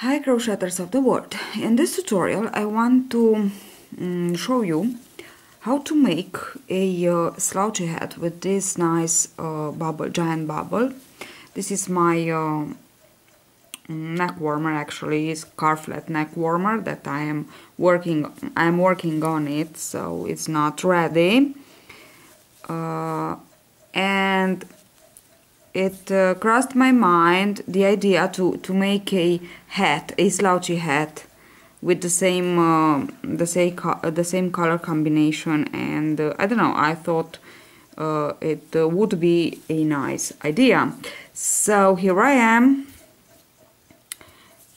Hi crocheters of the world! In this tutorial I want to show you how to make a slouchy hat with this nice giant bubble. This is my neck warmer, actually, is scarflet neck warmer that I'm working on it, so it's not ready. And it crossed my mind the idea to make a hat, a slouchy hat, with the same color combination, and I don't know, I thought it would be a nice idea. So here I am.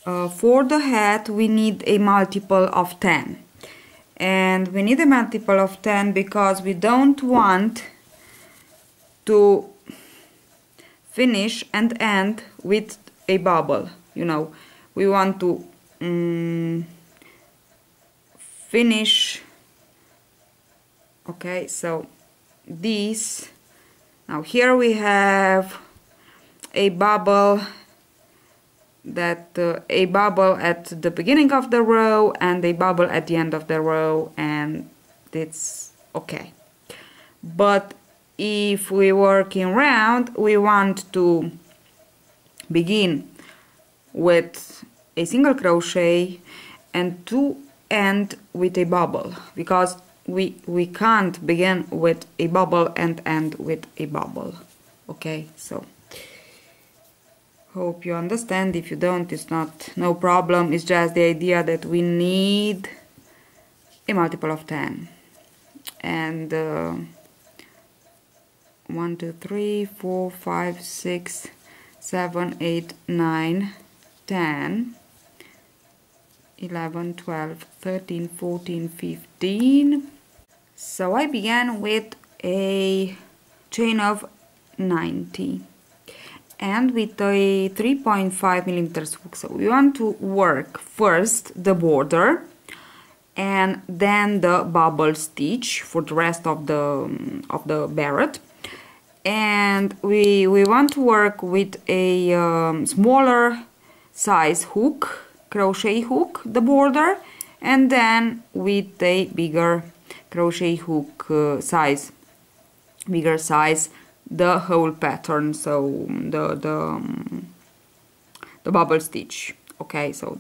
For the hat we need a multiple of 10, and we need a multiple of 10 because we don't want to finish and end with a bubble. You know, we want to finish. Okay, so this, now here we have a bubble, a bubble at the beginning of the row and a bubble at the end of the row, and it's okay. But if we working round, we want to begin with a single crochet and to end with a bubble, because we can't begin with a bubble and end with a bubble. Okay, so hope you understand. If you don't, it's no problem. It's just the idea that we need a multiple of 10, and 1, 2, 3, 4, 5, 6, 7, 8, 9, 10, 11, 12, 13, 14, 15. So I began with a chain of 90 and with a 3.5 millimeters hook. So we want to work first the border and then the bubble stitch for the rest of the beret. And we want to work with a smaller size hook, crochet hook, the border, and then with a bigger crochet hook bigger size, the whole pattern, so the bubble stitch. Okay, so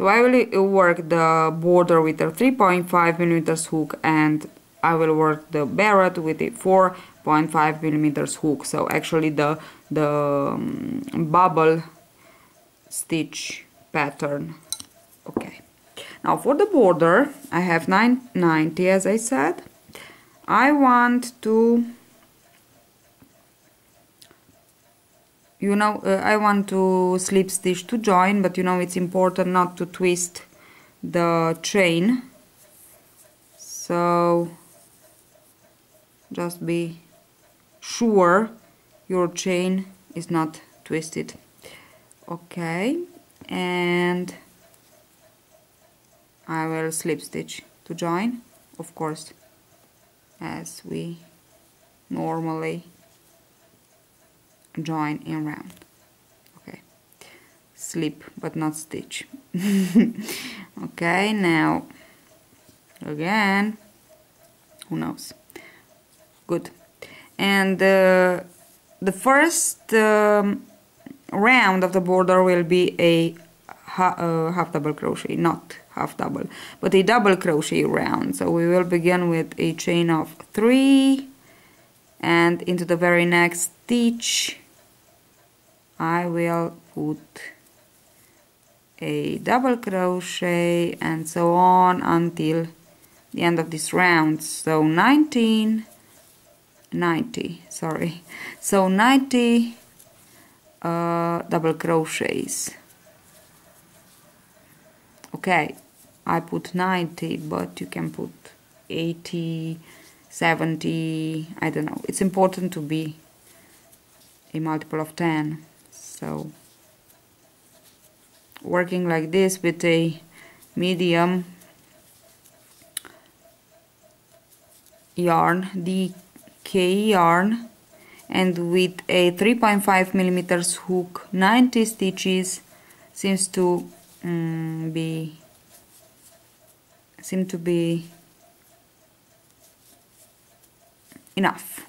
I will work the border with a 3.5 millimeters hook, and I will work the beret with a 4.5 millimeters hook. So actually the bubble stitch pattern. Okay. Now for the border I have 990, as I said. I want to, I want to slip stitch to join, but it's important not to twist the chain. So just be sure your chain is not twisted. Okay, and I will slip stitch to join, of course, as we normally join in round. Okay, slip but not stitch. Okay, now again, who knows? Good. And the first round of the border will be a half double crochet, not half double, but a double crochet round. So we will begin with a chain of 3, and into the very next stitch I will put a double crochet, and so on until the end of this round. So 90 double crochets. Okay, I put 90, but you can put 80, 70, I don't know. It's important to be a multiple of 10. So working like this with a medium yarn, DK yarn, and with a 3.5 millimeters hook 90 stitches seems to be enough.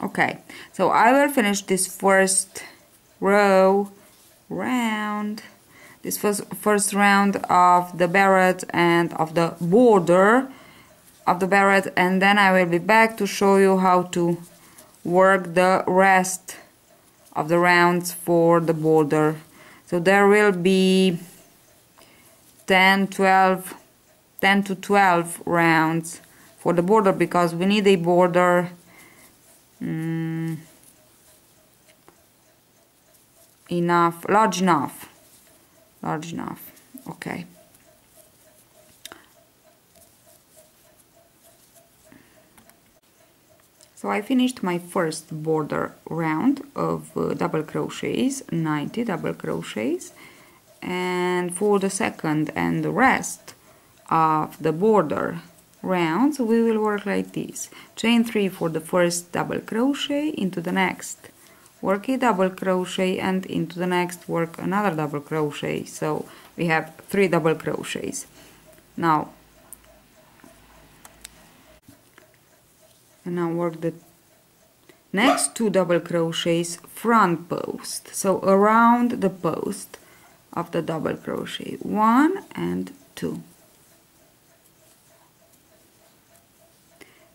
Okay, so I will finish this first round, this first round of the beret and of the border of the beret, and then I will be back to show you how to work the rest of the rounds for the border. So there will be 10 to 12 rounds for the border, because we need a border large enough. Okay. So I finished my first border round of double crochets, 90 double crochets, and for the second and the rest of the border rounds we will work like this: chain 3 for the first double crochet, into the next work a double crochet, and into the next work another double crochet. So we have 3 double crochets. Now work the next 2 double crochets front post, so around the post of the double crochet, 1 and 2.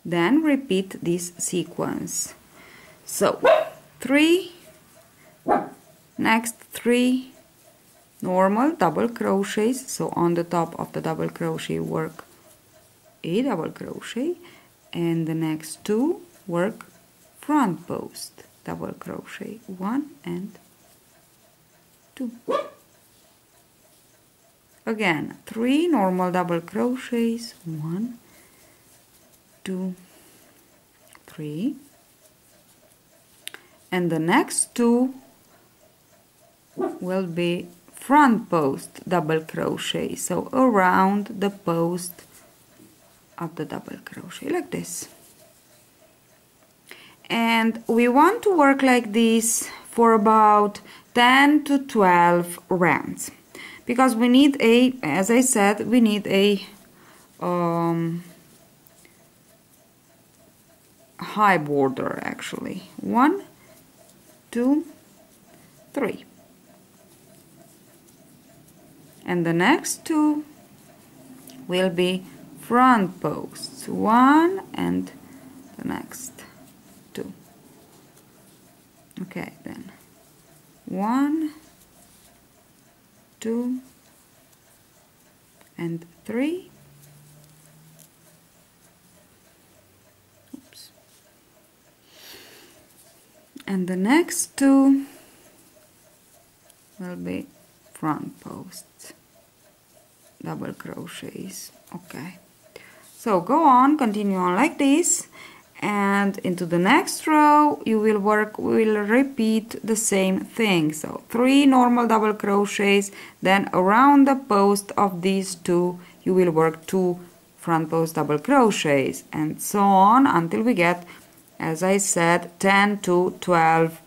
Then repeat this sequence. So 3, next 3 normal double crochets, so on the top of the double crochet work a double crochet, and the next 2 work front post double crochet, 1 and 2. Again 3 normal double crochets, 1, 2, 3, and the next 2 will be front post double crochet, so around the post of the double crochet, like this. And we want to work like this for about 10 to 12 rounds, because we need a, as I said, we need a high border actually. 1, 2, 3, and the next 2 will be front posts, 1 and the next 2. Okay, then 1, 2 and 3. Oops. And the next 2 will be front posts double crochets. Okay, so go on, continue on like this, and into the next row you will work, we will repeat the same thing. So 3 normal double crochets, then around the post of these 2 you will work 2 front post double crochets, and so on until we get, as I said, 10 to 12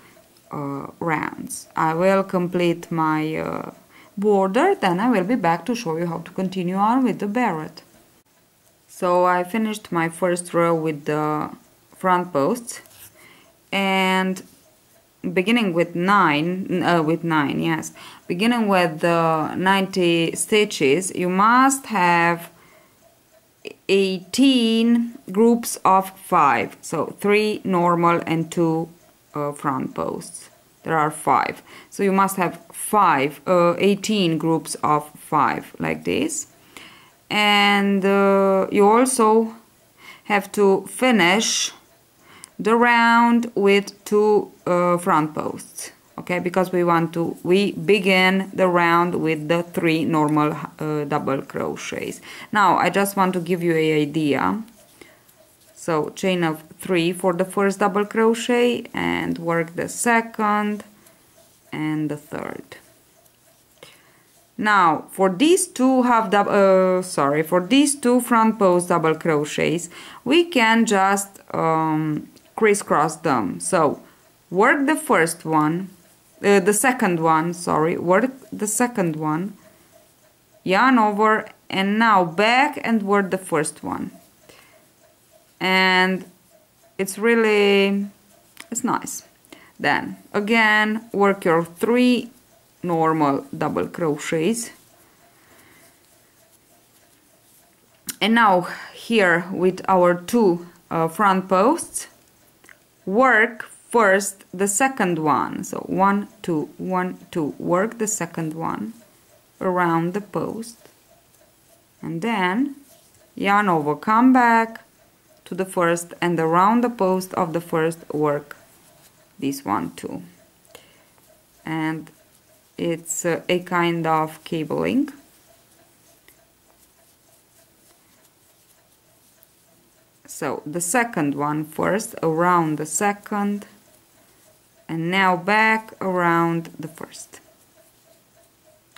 rounds. I will complete my border, then I will be back to show you how to continue on with the beret. So I finished my first row with the front posts, and beginning with 9, yes, beginning with the 90 stitches, you must have 18 groups of 5, so 3 normal and 2 front posts. There are 5, so you must have 18 groups of 5 like this, and you also have to finish the round with 2 front posts, okay, because we begin the round with the 3 normal double crochets. Now I just want to give you an idea. So chain of 3 for the first double crochet, and work the second and the third. Now for these two for these two front post double crochets, we can just crisscross them. So work the first one, the second one, sorry, work the second one, yarn over, and now back and work the first one. And it's nice. Then again work your 3 normal double crochets, and now here with our 2 front posts, work first the second one. So 1 2 1 2, work the second one around the post, and then yarn over, come back to the first, and around the post of the first work this one too. And it's a kind of cabling. So the second one first, around the second, and now back around the first,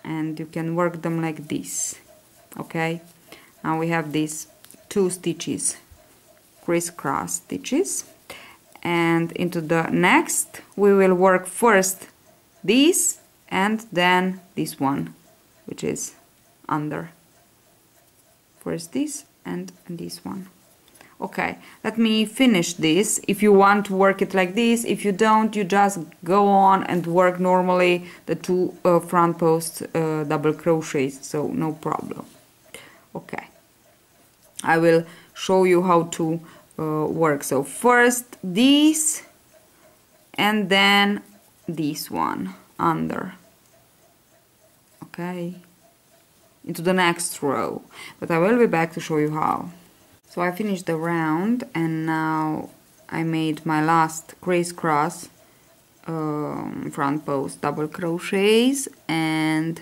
and you can work them like this. Okay, now we have these 2 stitches, crisscross stitches, and into the next we will work first this and then this one, which is under. First this and this one. Okay, let me finish this. If you want to work it like this, if you don't, you just go on and work normally the 2 front post double crochets, so no problem. Okay, I will show you how to work. So first this and then this one under, okay, into the next row, but I will be back to show you how. So I finished the round, and now I made my last crisscross front post double crochets, and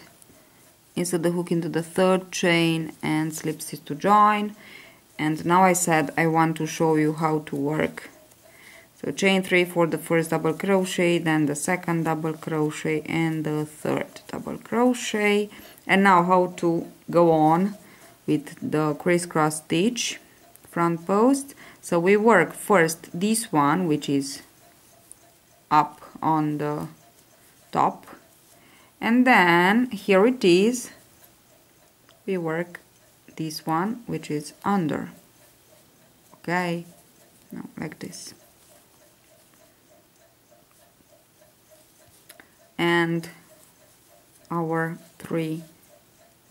insert the hook into the 3rd chain and slip stitch to join. And now I said I want to show you how to work. So chain 3 for the first double crochet, then the second double crochet and the 3rd double crochet, and now how to go on with the crisscross stitch front post. So we work first this one, which is up on the top, and then here it is, we work this one, which is under. Okay, now like this, and our 3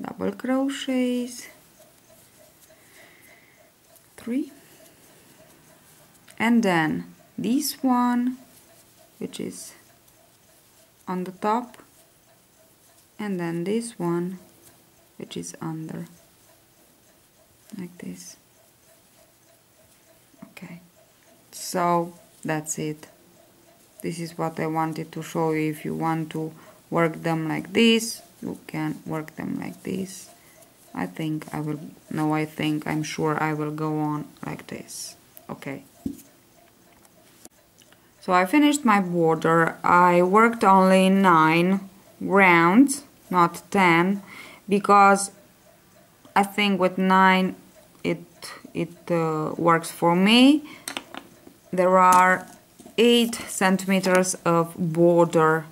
double crochets, 3, and then this one, which is on the top, and then this one, which is under, like this. Okay, so that's it. This is what I wanted to show you. If you want to work them like this, you can work them like this. I'm sure I will go on like this. Okay. So I finished my border. I worked only 9 rounds, not 10, because I think with 9 it works for me. There are 8 centimeters of border,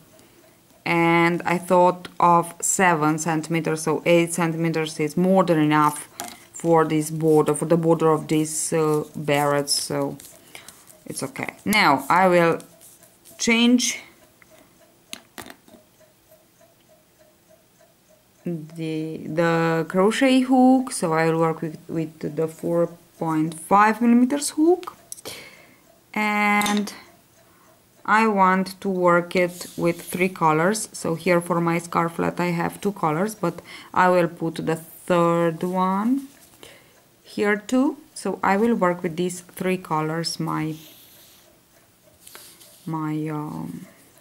and I thought of 7 centimeters, so 8 centimeters is more than enough for this border, for the border of this beret, so it's okay. Now I will change the crochet hook, so I will work with the 4.5 millimeters hook, and I want to work it with 3 colors. So here for my scarflet I have 2 colors, but I will put the 3rd one here too. So I will work with these 3 colors, my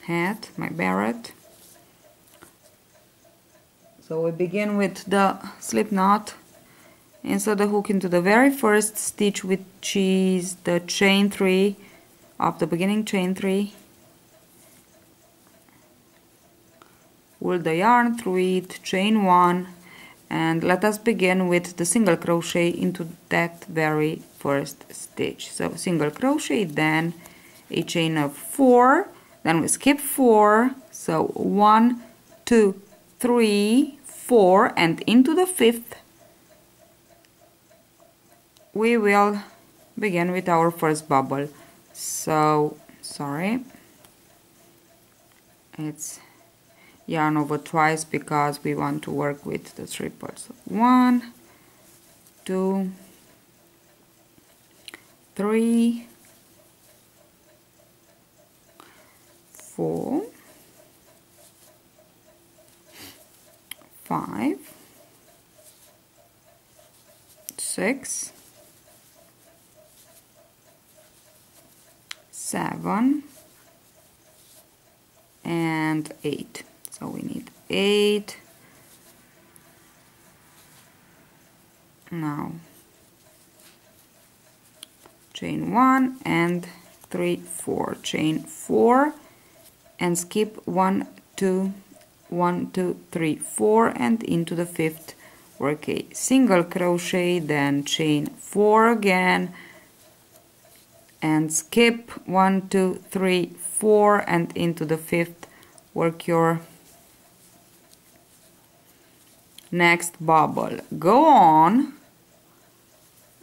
hat, my beret. So we begin with the slip knot, insert the hook into the very first stitch, which is the chain 3 of the beginning chain 3, Pull the yarn through it, chain 1, and let us begin with the single crochet into that very first stitch. So single crochet, then a chain of 4, then we skip 4, so 1, 2, 3, 4, and into the 5th we will begin with our first bubble. So sorry, it's yarn over twice because we want to work with the triples. So 1, 2, 3, 4, 5, 6, 7, and 8. So we need 8. Now chain 1 and 3, 4, chain 4 and skip 1, 2, 1, 2, 3, 4, and into the 5th work a single crochet, then chain 4 again and skip 1, 2, 3, 4, and into the 5th work your next bubble. Go on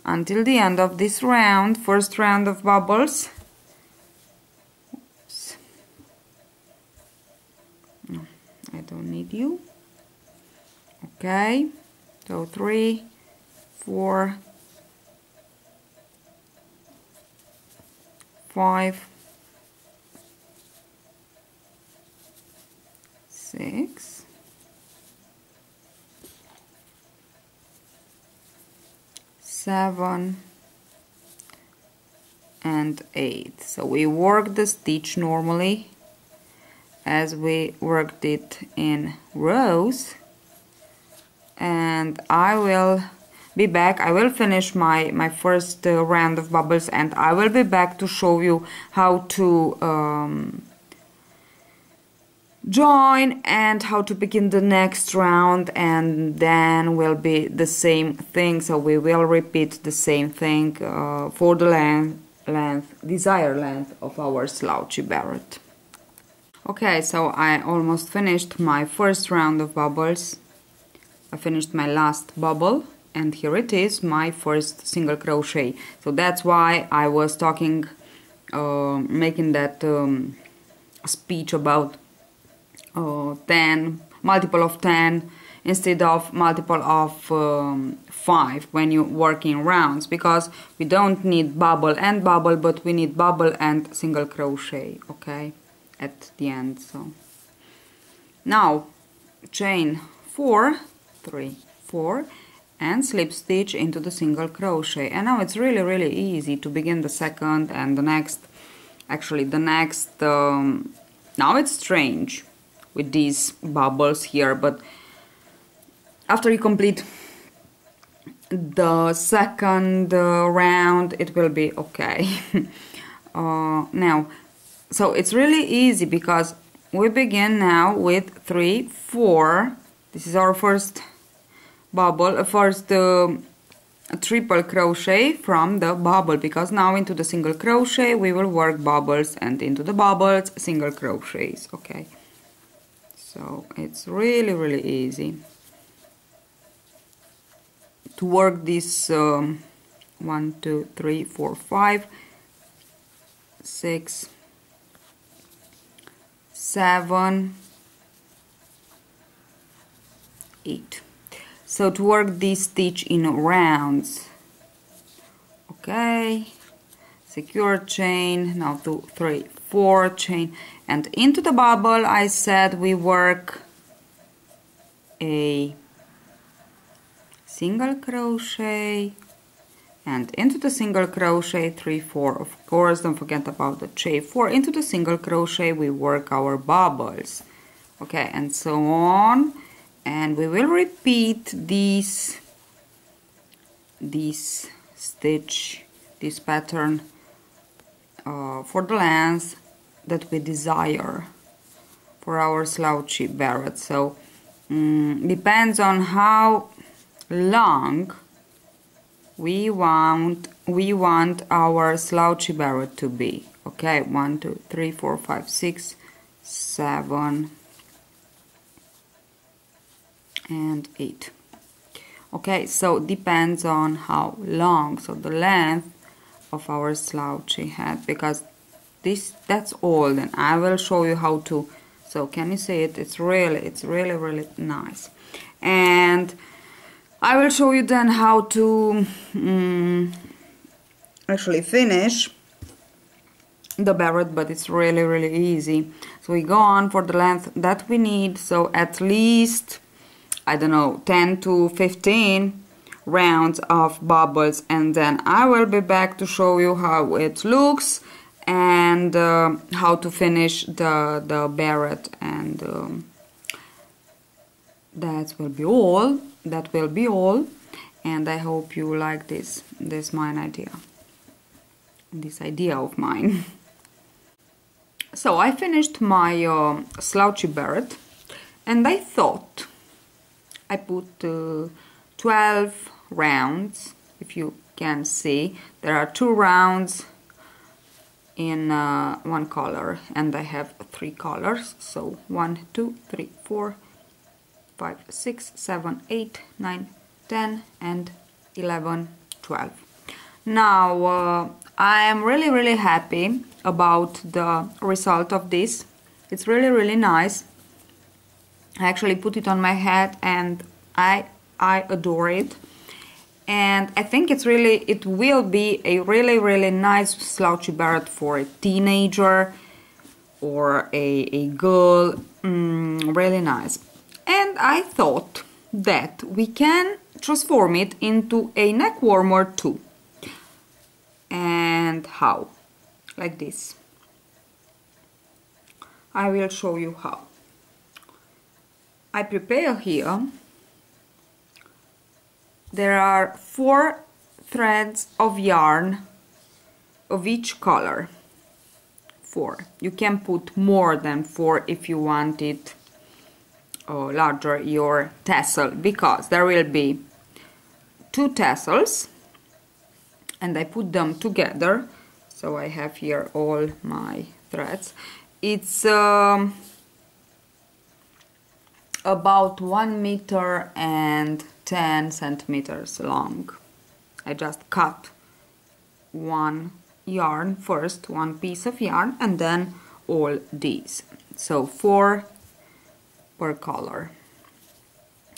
until the end of this round, first round of bubbles. Oops. No, I don't need you. Okay, so 3, 4, 5, 6, 7, and 8. So we work the stitch normally as we worked it in rows, and I will be back. I will finish my first round of bubbles, and I will be back to show you how to join and how to begin the next round, and then will be the same thing. So we will repeat the same thing for the desired length of our slouchy beret. Okay, so I almost finished my first round of bubbles. I finished my last bubble, and here it is, my first single crochet. So that's why I was talking, making that speech about 10, multiple of 10 instead of multiple of 5 when you work in rounds, because we don't need bubble and bubble, but we need bubble and single crochet, okay, at the end. So now chain 4, 3, 4, and slip stitch into the single crochet, and now it's really easy to begin the second and the next, actually the next, now it's strange with these bubbles here, but after you complete the second round it will be okay. Now, so it's really easy because we begin now with 3, 4. This is our first bubble, first triple crochet from the bubble, because now into the single crochet we will work bubbles, and into the bubbles single crochets, okay. So it's really easy to work this 1, 2, 3, 4, 5, 6, 7, 8. So to work this stitch in rounds, okay, secure chain, now 2, 3, 4 chain, and into the bubble I said we work a single crochet, and into the single crochet 3, 4, of course, don't forget about the chain 4, into the single crochet we work our bubbles, okay, and so on, and we will repeat this stitch, this pattern for the length that we desire for our slouchy beret. So depends on how long we want our slouchy beret to be. Okay, 1 2 3 4 5 6 7 and 8. Okay, so depends on how long, so the length of our slouchy hat, because that's all. Then I will show you how to. So can you see it? It's really nice. And I will show you then how to actually finish the beret, but it's really easy. So we go on for the length that we need, so at least, I don't know, 10 to 15 rounds of bubbles, and then I will be back to show you how it looks and how to finish the beret, and that will be all. And I hope you like this idea of mine. So I finished my slouchy beret, and I thought I put 12 rounds. If you can see, there are 2 rounds in one color, and I have 3 colors. So 1 2 3 4 5 6 7 8 9 10 and 11 12. Now I am really happy about the result of this. It's really nice. I actually put it on my head and I adore it. And I think it will be a really nice slouchy beret for a teenager or a girl. Really nice. And I thought that we can transform it into a neck warmer too. And how? Like this. I will show you how. I prepare here. There are 4 threads of yarn of each color. 4. You can put more than 4 if you want it larger, your tassel, because there will be 2 tassels, and I put them together. So I have here all my threads. It's about 1 meter and 10 centimeters long. I just cut one yarn first, one piece of yarn, and then all these. So 4 per color.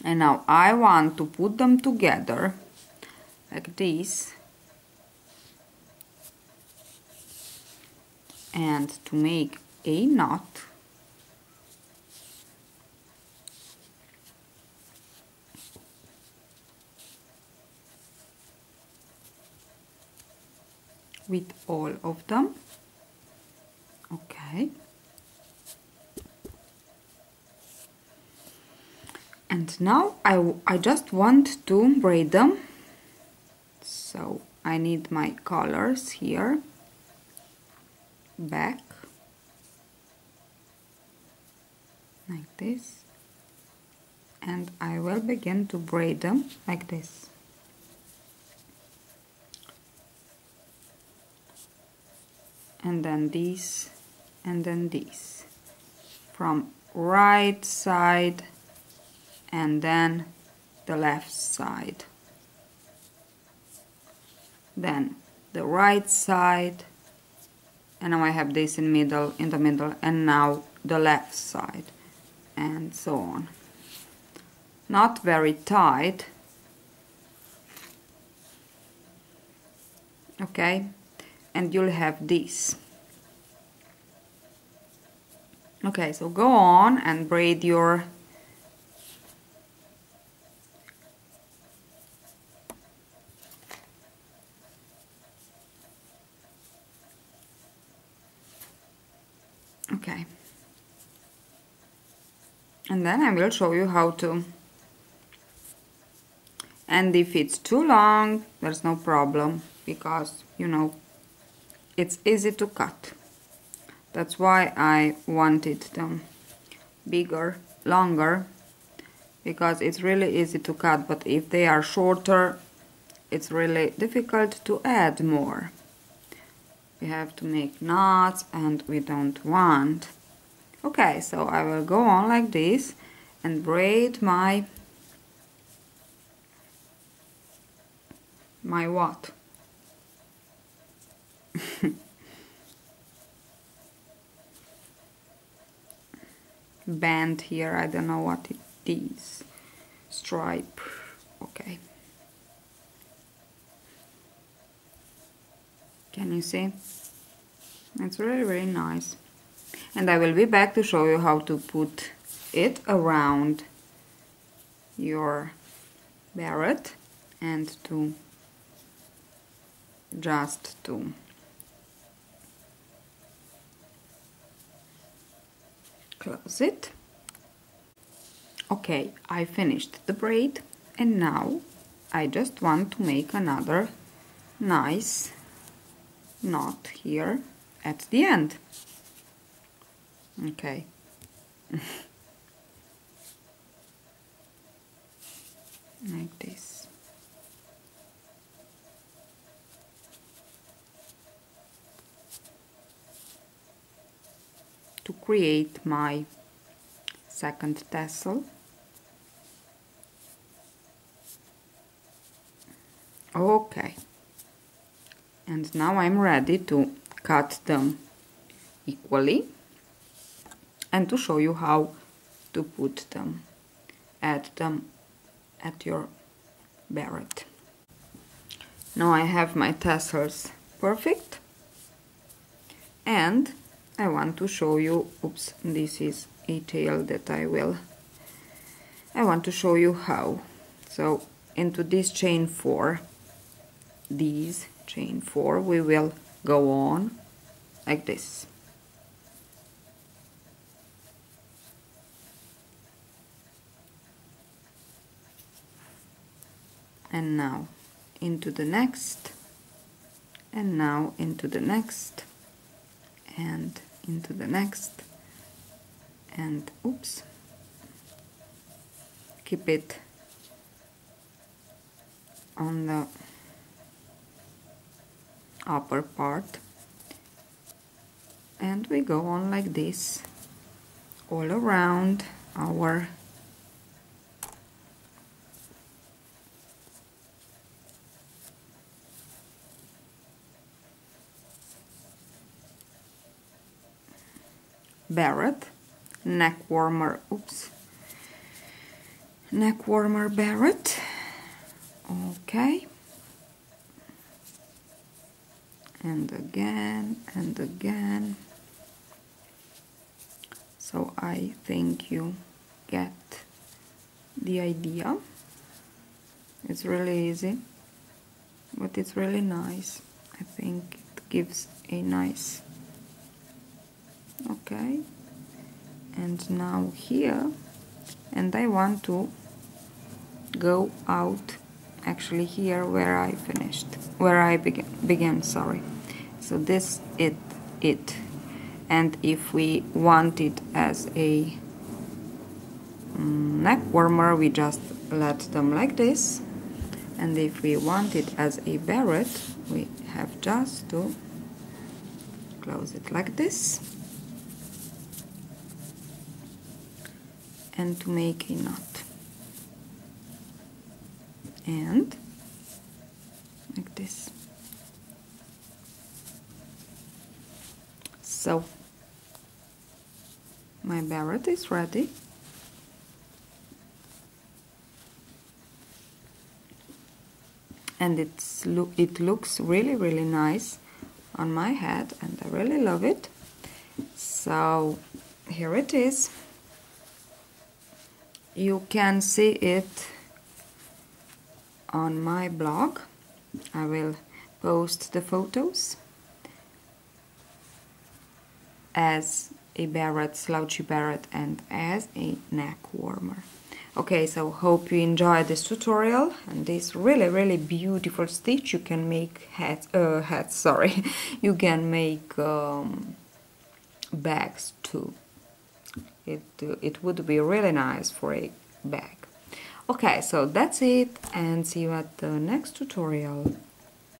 And now I want to put them together like this, and to make a knot. With all of them. Okay. And now I just want to braid them. So I need my colors here. Back. Like this. And I will begin to braid them like this. And then these, and then these, from right side and then the left side, then the right side, and now I have this in the middle, and now the left side, and so on. Not very tight, okay? And you'll have this. Okay, so go on and braid your okay. And then I will show you how to. And if it's too long, there's no problem, because you know it's easy to cut. That's why I wanted them bigger, longer, because it's really easy to cut, but if they are shorter, it's really difficult to add more. We have to make knots and we don't want. Okay, so I will go on like this and braid my what? Band here, I don't know what it is. Stripe, okay. Can you see? It's really, really nice. And I will be back to show you how to put it around your beret and to just to close it. Okay, I finished the braid and now I just want to make another nice knot here at the end. Okay. Like this. To create my second tassel. Okay. And now I'm ready to cut them equally and to show you how to put them, add them at your beret. Now I have my tassels perfect and I want to show you, oops, this is a tail that I want to show you how. So into this chain 4, these chain 4, we will go on like this. And now into the next, and now into the next, and into the next, and oops, keep it on the upper part, and we go on like this all around our beret, neck warmer, oops, neck warmer beret. Okay, and again and again. So I think you get the idea. It's really easy, but it's really nice. I think it gives a nice. Okay, and now here, and I want to go out actually here where I finished, where I began, sorry. So this it, and if we want it as a neck warmer, we just let them like this, and if we want it as a beret, we have just to close it like this and to make a knot, and like this. So my beret is ready. And it looks really, really nice on my head, and I really love it. So here it is. You can see it on my blog. I will post the photos as a beret, slouchy beret, and as a neck warmer. Okay, so hope you enjoyed this tutorial and this really, really beautiful stitch. You can make hats, sorry, you can make bags too. it would be really nice for a bag. Okay, so that's it, and see you at the next tutorial.